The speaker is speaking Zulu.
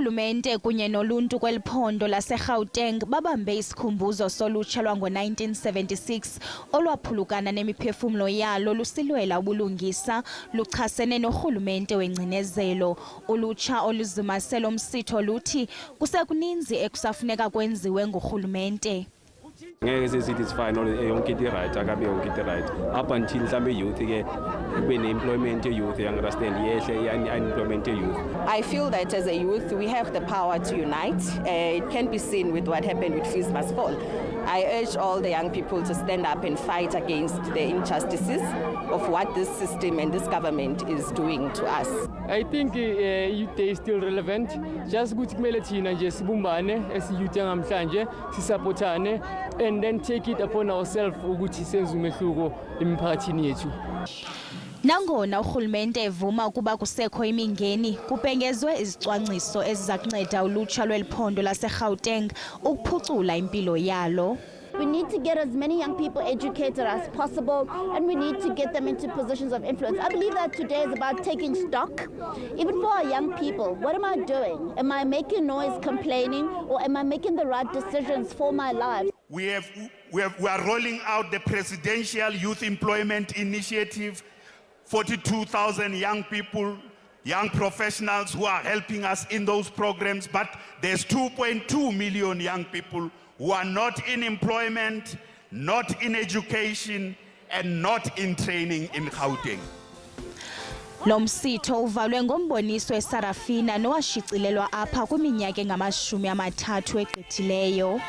Urhulumente kunye noluntu kweliphondo laseGauteng babambe isikhumbuzo solutsha lwango1976 olwaphulukana nemiphefumlo yalo lusilwela ubulungisa luchasene norhulumente wengcinezelo. Ulutsha oluzimase umsitho luthi kusekuninzi ekusafuneka kwenziwe ngurhulumente. Ngeke sithi sifine yonke into right akabe yonke into right up until mhlambe youth ke kube ne-employment youth understand yehle unemployment youth. I feel that as a youth we have the power to unite. It can be seen with what happened with Fees Must Fall. I urge all the young people to stand up and fight against the injustices of what this system and this government is doing to us. I think youth is still relevant. Just ukuthi kumele thina nje sibumbane esiyouth namhlanje sisupportane and then take it upon ourselves ukuthi senze umehluko emphakathini yethu. Nangona urhulumente evuma ukuba kusekho imingeni, kubhengezwe izicwangciso eziza kunceda ulutsha lweliphondo laseGauteng ukuphucula impilo yalo. We need to get as many young people educated as possible, and we need to get them into positions of influence. I believe that today is about taking stock. Even for our young people, what am I doing? Am I making noise complaining, or am I making the right decisions for my life? We are rolling out the Presidential Youth Employment Initiative, 42,000 young people, young professionals who are helping us in those programs, but there's 2.2 million young people who are not in employment, not in education, and not in training in Gauteng. Lo msitho uvalwe ngomboniso eSarafina nowashicilelwa apha kwiminyaka engama-30 egqithileyo.